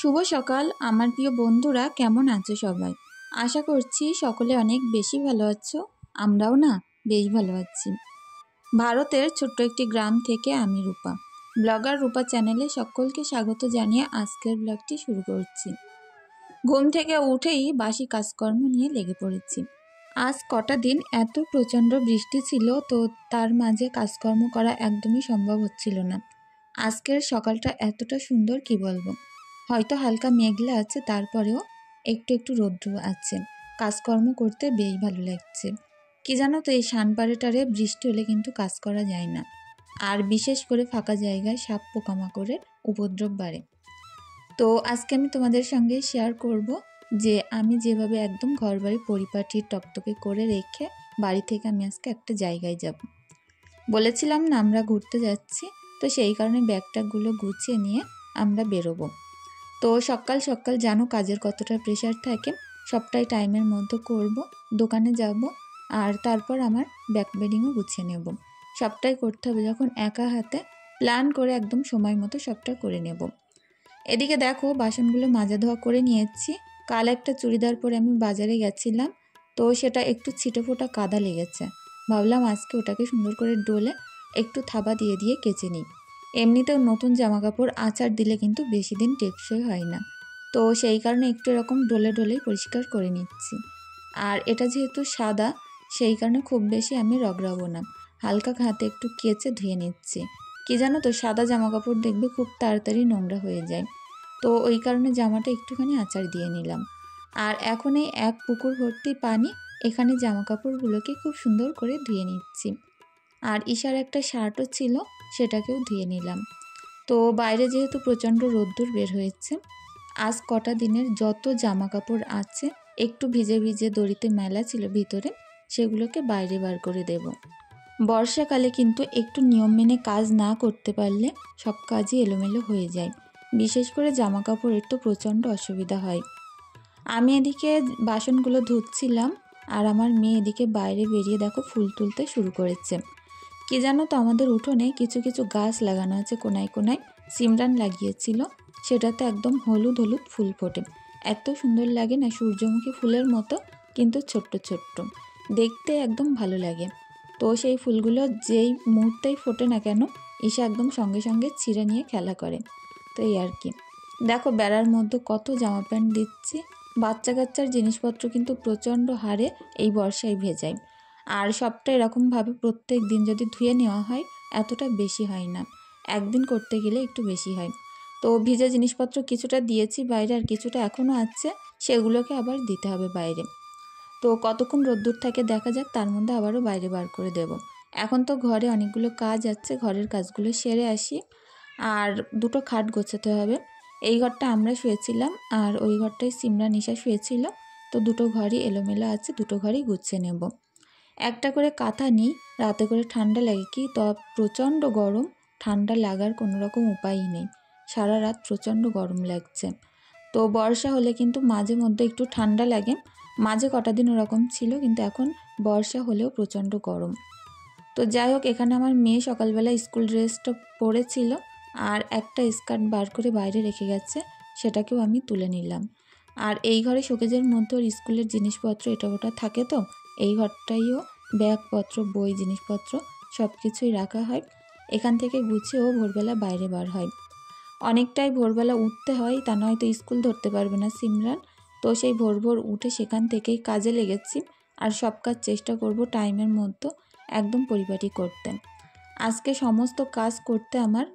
শুভ সকাল আমার প্রিয় বন্ধুরা, কেমন আছো সবাই? আশা করছি সকলে অনেক বেশি ভালো আছো। আমরাও না বেশ ভালো আছি। ভারতের ছোট্ট একটি গ্রাম থেকে আমি রূপা, ব্লগার রূপা চ্যানেলে সকলকে স্বাগত জানিয়ে আজকের ব্লগটি শুরু করছি। ঘুম থেকে উঠেই বাসি কাজকর্ম নিয়ে লেগে পড়েছি। আজ কটা দিন এত প্রচণ্ড বৃষ্টি ছিল, তো তার মাঝে কাজকর্ম করা একদমই সম্ভব হচ্ছিল না। আজকের সকালটা এতটা সুন্দর কি বলবো। হয়তো হালকা মেঘলা আছে, তারপরেও একটু একটু রৌদ্র আছে। কাজকর্ম করতে বেশ ভালো লাগছে। কি জানো তো, এই সানপাড়েটারে বৃষ্টি হলে কিন্তু কাজ করা যায় না, আর বিশেষ করে ফাঁকা জায়গায় সাপ পোকামাকড়ের উপদ্রব বাড়ে। তো আজকে আমি তোমাদের সঙ্গে শেয়ার করব যে আমি যেভাবে একদম ঘরবাড়ি পরিপাটি টকটকে করে রেখে বাড়ি থেকে আমি আজকে একটা জায়গায় যাব। বলেছিলাম না আমরা ঘুরতে যাচ্ছি, তো সেই কারণে ব্যাগটাগুলো গুছিয়ে নিয়ে আমরা বেরোবো। তো সকাল সকাল জানো কাজের কতটা প্রেশার থাকে, সবটাই টাইমের মধ্যে করব। দোকানে যাব আর তারপর আমার ব্যাগ বেডিংও গুছিয়ে নেব। সবটাই করতে হবে যখন একা হাতে, প্ল্যান করে একদম সময় মতো সবটা করে নেব। এদিকে দেখো বাসনগুলো মাজা ধোয়া করে নিয়েছি। কাল একটা চুড়িদার পরে আমি বাজারে গেছিলাম, তো সেটা একটু ছিটেফোঁটা কাদা লেগেছে। ভাবলাম আজকে ওটাকে সুন্দর করে ডলে একটু থাবা দিয়ে দিয়ে কেচে নিই। এমনিতেও নতুন জামা কাপড় আঁচড় দিলে কিন্তু বেশি দিন টেকসই হয় না, তো সেই কারণে একটু এরকম ডলে ডলেই পরিষ্কার করে নিচ্ছি। আর এটা যেহেতু সাদা, সেই কারণে খুব বেশি আমি রগড়াবো না, হালকা হাতে একটু কেচে ধুয়ে নিচ্ছি। কি জানো তো, সাদা জামা কাপড় দেখবে খুব তাড়াতাড়ি নোংরা হয়ে যায়, তো ওই কারণে জামাটা একটুখানি আঁচড় দিয়ে নিলাম। আর এখন এই এক পুকুর ভর্তি পানি, এখানে জামা কাপড়গুলোকে খুব সুন্দর করে ধুয়ে নিচ্ছি। আর ঈশার একটা শার্টও ছিল, সেটাকেও ধুয়ে নিলাম। তো বাইরে যেহেতু প্রচণ্ড রোদ্দুর বের হয়েছে, আজ কটা দিনের যত জামা কাপড় আছে একটু ভিজে ভিজে দড়িতে মেলা ছিল ভিতরে, সেগুলোকে বাইরে বার করে দেব। বর্ষাকালে কিন্তু একটু নিয়ম মেনে কাজ না করতে পারলে সব কাজই এলোমেলো হয়ে যায়। বিশেষ করে জামা কাপড়ের তো প্রচণ্ড অসুবিধা হয়। আমি এদিকে বাসনগুলো ধুচ্ছিলাম, আর আমার মেয়ে এদিকে বাইরে বেরিয়ে দেখো ফুল তুলতে শুরু করেছে। কি জানো তো, আমাদের উঠোনে কিছু কিছু গাছ লাগানো আছে কোনায় কোনায়। সিমরান লাগিয়েছিল, সেটাতে একদম হলুদ হলুদ ফুল ফোটে। এত সুন্দর লাগে না, সূর্যমুখী ফুলের মতো, কিন্তু ছোট্ট ছোট্ট, দেখতে একদম ভালো লাগে। তো সেই ফুলগুলো যেই মুহূর্তেই ফোটে না কেন, ঈশা একদম সঙ্গে সঙ্গে ছিঁড়ে নিয়ে খেলা করে। তো এই আর কি। দেখো বেড়ার মধ্যে কত জামা প্যান্ট দিচ্ছি। বাচ্চা কাচ্চার জিনিসপত্র কিন্তু প্রচণ্ড হারে এই বর্ষায় ভেজায়। আর সবটা এরকমভাবে প্রত্যেক দিন যদি ধুয়ে নেওয়া হয়, এতটা বেশি হয় না, একদিন করতে গেলে একটু বেশি হয়। তো ভিজা জিনিসপত্র কিছুটা দিয়েছি বাইরে, আর কিছুটা এখনও আছে, সেগুলোকে আবার দিতে হবে বাইরে। তো কতক্ষণ রোদ্দুর থাকে দেখা যাক, তার মধ্যে আবারও বাইরে বার করে দেব। এখন তো ঘরে অনেকগুলো কাজ আছে, ঘরের কাজগুলো সেরে আসি। আর দুটো খাট গোছাতে হবে। এই ঘরটা আমরা শুয়েছিলাম, আর ওই ঘরটায় সিমরান ঈশা শুয়েছিল। তো দুটো ঘরই এলোমেলো আছে, দুটো ঘরই গুছিয়ে নেব। একটা করে কাঁথা নিই, রাতে করে ঠান্ডা লাগে। কি তো প্রচণ্ড গরম, ঠান্ডা লাগার কোনো রকম উপায়ই নেই। সারা রাত প্রচণ্ড গরম লাগছে। তো বর্ষা হলে কিন্তু মাঝে মধ্যে একটু ঠান্ডা লাগে, মাঝে কটা দিন ওরকম ছিল, কিন্তু এখন বর্ষা হলেও প্রচণ্ড গরম। তো যাই হোক, এখানে আমার মেয়ে সকালবেলা স্কুল ড্রেসটা পরেছিল, আর একটা স্কার্ট বার করে বাইরে রেখে গেছে, সেটাকেও আমি তুলে নিলাম। আর এই ঘরে শোকেজের মধ্যে ওর স্কুলের জিনিসপত্র এটা ওটা থাকে, তো এই ঘরটাইও ব্যাগপত্র বই জিনিসপত্র সব কিছুই রাখা হয়। এখান থেকে গুছিয়ে ও ভোরবেলা বাইরে বার হয়। অনেকটাই ভোরবেলা উঠতে হয়, তা নয়তো স্কুল ধরতে পারবে না সিমরান। তো সেই ভোর ভোর উঠে সেখান থেকেই কাজে লেগেছি। আর সব কাজ চেষ্টা করব টাইমের মধ্যে একদম পরিপাটি করতে। আজকে সমস্ত কাজ করতে আমার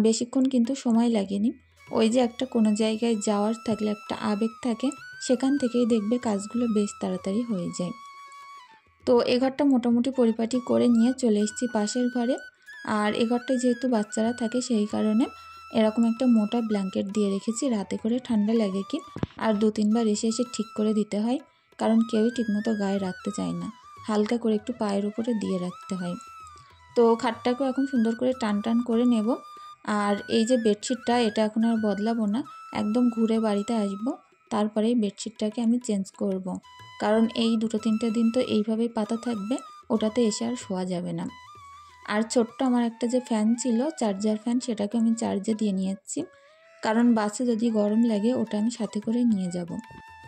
বেশিক্ষণ কিন্তু সময় লাগেনি। ওই যে একটা কোনো জায়গায় যাওয়ার থাকলে একটা আবেগ থাকে, সেখান থেকেই দেখবে কাজগুলো বেশ তাড়াতাড়ি হয়ে যায়। তো এ ঘরটা মোটামুটি পরিপাটি করে নিয়ে চলে এসেছি পাশের ঘরে। আর এ ঘরটায় যেহেতু বাচ্চারা থাকে, সেই কারণে এরকম একটা মোটা ব্ল্যাঙ্কেট দিয়ে রেখেছি, রাতে করে ঠান্ডা লাগে কি। আর 2-3 বার এসে এসে ঠিক করে দিতে হয়, কারণ কেউই ঠিকমতো গায়ে রাখতে চায় না, হালকা করে একটু পায়ের উপরে দিয়ে রাখতে হয়। তো খাটটাকেও এখন সুন্দর করে টান টান করে নেব। আর এই যে বেডশিটটা, এটা এখন আর বদলাবো না, একদম ঘুরে বাড়িতে আসবো, তারপরে এই বেডশিটটাকে আমি চেঞ্জ করব। কারণ এই 2-3টে দিন তো এইভাবেই পাতা থাকবে, ওটাতে এসে আর শোয়া যাবে না। আর ছোট্ট আমার একটা যে ফ্যান ছিল, চার্জার ফ্যান, সেটাকে আমি চার্জে দিয়ে নিয়েছি। কারণ বাসে যদি গরম লাগে ওটা আমি সাথে করে নিয়ে যাব।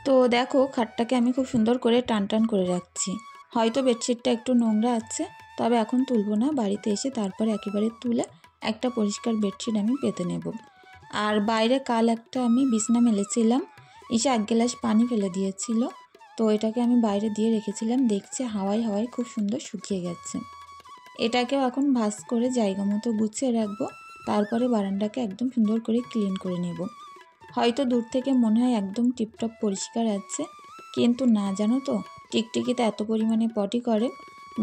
তো দেখো খাটটাকে আমি খুব সুন্দর করে টান টান করে রাখছি। হয়তো বেডশিটটা একটু নোংরা আছে, তবে এখন তুলব না, বাড়িতে এসে তারপরে একেবারে তুলে একটা পরিষ্কার বেডশিট আমি পেতে নেব। আর বাইরে কাল একটা আমি বিছনা মেলেছিলাম, ঈশা 1 গ্লাস পানি ফেলে দিয়েছিল, তো এটাকে আমি বাইরে দিয়ে রেখেছিলাম, দেখছি হাওয়ায় হাওয়ায় খুব সুন্দর শুকিয়ে গেছে। এটাকেও এখন ভাঁজ করে জায়গা মতো গুছিয়ে রাখবো, তারপরে বারান্দাকে একদম সুন্দর করে ক্লিন করে নেব। হয়তো দূর থেকে মনে হয় একদম টিপটপ পরিষ্কার আছে, কিন্তু না, জানো তো টিকটিকিতে এত পরিমাণে পটি করে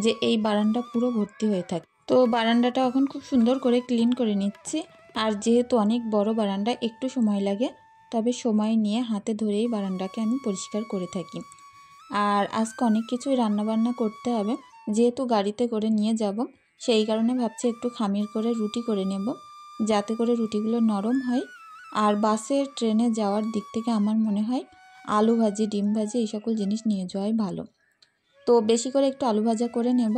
যে এই বারান্দা পুরো ভর্তি হয়ে থাকে। তো বারান্দাটা এখন খুব সুন্দর করে ক্লিন করে নিচ্ছি। আর যেহেতু অনেক বড় বারান্দা, একটু সময় লাগে, তবে সময় নিয়ে হাতে ধরেই বারান্দাকে আমি পরিষ্কার করে থাকি। আর আজকে অনেক কিছুই রান্নাবান্না করতে হবে, যেহেতু গাড়িতে করে নিয়ে যাব, সেই কারণে ভাবছি একটু খামির করে রুটি করে নেব, যাতে করে রুটিগুলো নরম হয়। আর বাসে ট্রেনে যাওয়ার দিক থেকে আমার মনে হয় আলু ভাজি, ডিম ভাজি এই সকল জিনিস নিয়ে যাওয়াই ভালো। তো বেশি করে একটু আলু ভাজা করে নেব,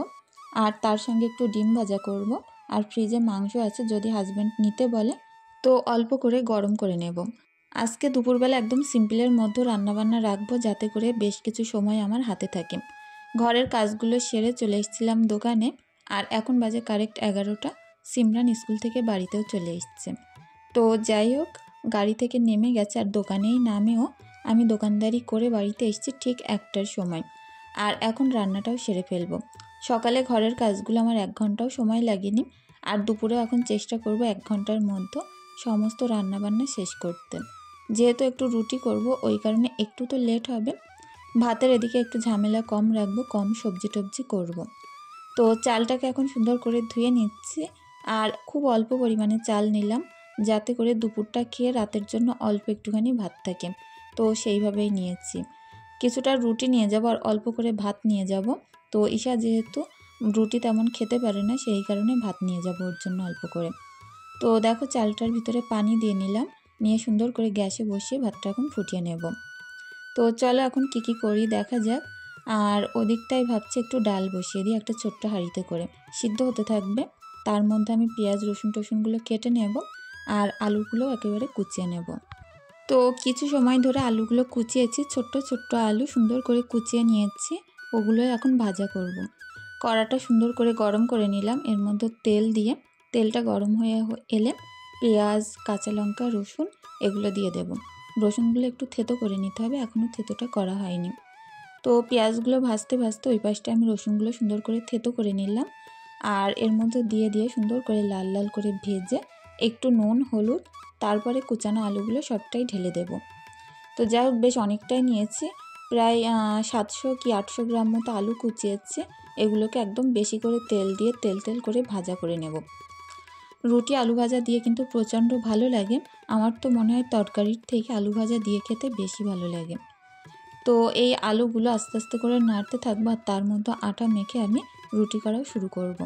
আর তার সঙ্গে একটু ডিম ভাজা করব। আর ফ্রিজে মাংস আছে, যদি হাজব্যান্ড নিতে বলে তো অল্প করে গরম করে নেব। আজকে দুপুরবেলা একদম সিম্পলের মধ্যে রান্নাবান্না রাখবো, যাতে করে বেশ কিছু সময় আমার হাতে থাকে। ঘরের কাজগুলো সেরে চলে এসেছিলাম দোকানে, আর এখন বাজে কারেক্ট 11টা। সিমরান স্কুল থেকে বাড়িতেও চলে এসছে। তো যাই হোক, গাড়ি থেকে নেমে গেছে, আর দোকানেই নামেও আমি দোকানদারি করে বাড়িতে এসেছি ঠিক 1টার সময়। আর এখন রান্নাটাও সেরে ফেলবো। সকালে ঘরের কাজগুলো আমার 1 ঘন্টাও সময় লাগেনি, আর দুপুরেও এখন চেষ্টা করব 1 ঘন্টার মধ্যে সমস্ত রান্নাবান্না শেষ করতে। যেহেতু একটু রুটি করব, ওই কারণে একটু তো লেট হবে। ভাতের এদিকে একটু ঝামেলা কম রাখবো, কম সবজি টবজি করব। তো চালটাকে এখন সুন্দর করে ধুয়ে নিচ্ছি, আর খুব অল্প পরিমাণে চাল নিলাম, যাতে করে দুপুরটা খেয়ে রাতের জন্য অল্প একটুখানি ভাত থাকে। তো সেইভাবেই নিয়েছি। কিছুটা রুটি নিয়ে যাব আর অল্প করে ভাত নিয়ে যাব। তো ঈশা যেহেতু রুটি তেমন খেতে পারে না, সেই কারণে ভাত নিয়ে যাব ওর জন্য অল্প করে। তো দেখো চালটার ভিতরে পানি দিয়ে নিলাম, নিয়ে সুন্দর করে গ্যাসে বসিয়ে ভাতটা এখন ফুটিয়ে নেব। তো চলো এখন কি করি দেখা যাক। আর ওদিকটাই ভাবছি একটু ডাল বসিয়ে দিই একটা ছোট্ট হাঁড়িতে করে, সিদ্ধ হতে থাকবে। তার মধ্যে আমি পেঁয়াজ রসুন টসুনগুলো কেটে নেব, আর আলুগুলো একেবারে কুচিয়ে নেব। তো কিছু সময় ধরে আলুগুলো কুচিয়েছি, ছোট্ট ছোট্ট আলু সুন্দর করে কুচিয়ে নিয়েছি, ওগুলো এখন ভাজা করব। কড়াটা সুন্দর করে গরম করে নিলাম, এর মধ্যে তেল দিয়ে, তেলটা গরম হয়ে এলে পেঁয়াজ, কাঁচা লঙ্কা, রসুন এগুলো দিয়ে দেব। রসুনগুলো একটু থেতো করে নিতে হবে, এখনও থেতোটা করা হয়নি। তো পেঁয়াজগুলো ভাজতে ভাজতে ওই পাশটা আমি রসুনগুলো সুন্দর করে থেতো করে নিলাম, আর এর মধ্যে দিয়ে সুন্দর করে লাল লাল করে ভেজে একটু নুন হলুদ, তারপরে কুচানো আলুগুলো সবটাই ঢেলে দেব। তো যাই হোক, বেশ অনেকটাই নিয়েছি, প্রায় 700 কি 800 গ্রাম মতো আলু কুচিয়েছি। এগুলোকে একদম বেশি করে তেল দিয়ে তেল করে ভাজা করে নেব। রুটি আলু ভাজা দিয়ে কিন্তু প্রচণ্ড ভালো লাগে। আমার তো মনে হয় তরকারির থেকে আলু ভাজা দিয়ে খেতে বেশি ভালো লাগে। তো এই আলুগুলো আস্তে আস্তে করে নাড়তে থাকবো, আর তার মধ্যে আটা মেখে আমি রুটি করাও শুরু করব।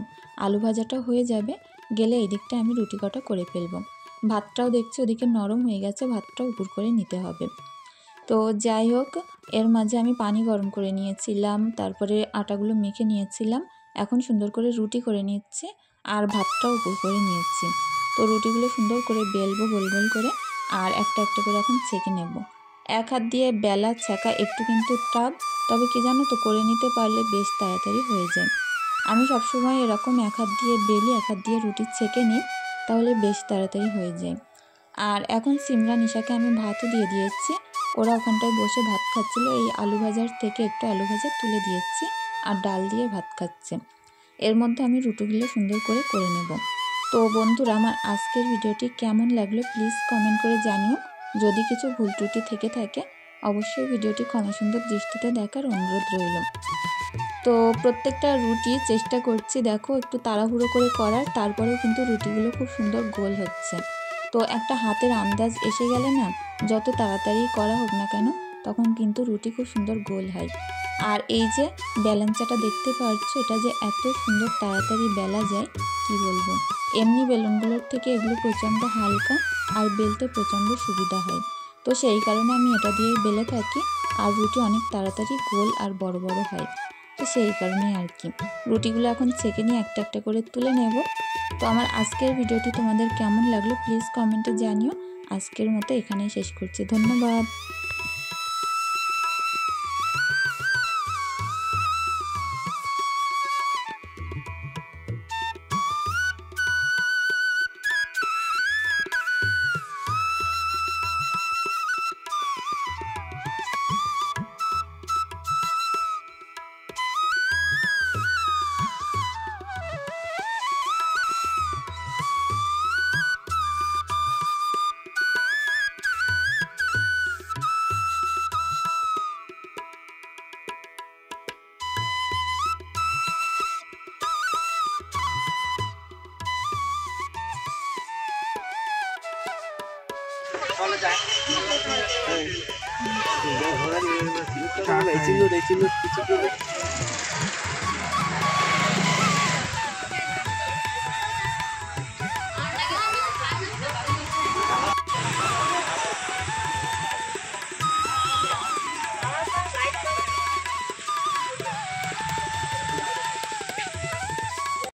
আলু ভাজাটা হয়ে যাবে, গেলে এই দিকটা আমি রুটি কটা করে ফেলবো। ভাতটাও দেখছি ওদিকে নরম হয়ে গেছে, ভাতটাও উপর করে নিতে হবে। তো যাই হোক, এর মাঝে আমি পানি গরম করে নিয়েছিলাম, তারপরে আটাগুলো মেখে নিয়েছিলাম। এখন সুন্দর করে রুটি করে নিচ্ছি, আর ভাতটাও উপর করে নিয়েছি। তো রুটিগুলো সুন্দর করে বেলবো গোল গোল করে, আর একটা একটা করে এখন ছেঁকে নেব। এক হাত দিয়ে বেলা ছেঁকা একটু কিন্তু টাফ, তবে কি জানো তো, করে নিতে পারলে বেশ তাড়াতাড়ি হয়ে যায়। আমি সবসময় এরকম এক হাত দিয়ে বেলি, এক হাত দিয়ে রুটি ছেঁকে নিই, তাহলে বেশ তাড়াতাড়ি হয়ে যায়। আর এখন সিমরান ঈশাকে আমি ভাতও দিয়ে দিয়েছি, ওরা ওখানটায় বসে ভাত খাচ্ছিল। এই আলু ভাজার থেকে একটু আলু ভাজা তুলে দিয়েছি, আর ডাল দিয়ে ভাত খাচ্ছে। এর মধ্যে আমি রুটিগুলো সুন্দর করে নেব। তো বন্ধুরা, আমার আজকের ভিডিওটি কেমন লাগলো প্লিজ কমেন্ট করে জানিও। যদি কিছু ভুল ত্রুটি থেকে থাকে অবশ্যই ভিডিওটি ক্ষমা সুন্দর দৃষ্টিতে দেখার অনুরোধ রইল। তো প্রত্যেকটা রুটি চেষ্টা করছি দেখো একটু তাড়াহুড়ো করে করার, তারপরেও কিন্তু রুটিগুলো খুব সুন্দর গোল হচ্ছে। তো একটা হাতের আন্দাজ এসে গেলে না, যত তাড়াতাড়ি করা হোক না কেন, তখন কিন্তু রুটি খুব সুন্দর গোল হয়। আর এই যে বেলনচাটা দেখতে পাচ্ছ, এটা যে এত সুন্দর তাড়াতাড়ি বেলা যায় কি বলবো। এমনি বেলুনগুলোর থেকে এগুলো প্রচণ্ড হালকা, আর বেলতে প্রচণ্ড সুবিধা হয়। তো সেই কারণে আমি এটা দিয়েই বেলে থাকি, আর রুটি অনেক তাড়াতাড়ি গোল আর বড় বড় হয়। তো সেই কারণে আর কি, রুটিগুলো এখন ছেঁকে নিয়ে একটা একটা করে তুলে নেব। তো আমার আজকের ভিডিওটি তোমাদের কেমন লাগলো প্লিজ কমেন্টে জানিও। আজকের মতো এখানেই শেষ করছি। ধন্যবাদ। ঘোরা নিয়ে চিহ্ন দেয় চিহ্ন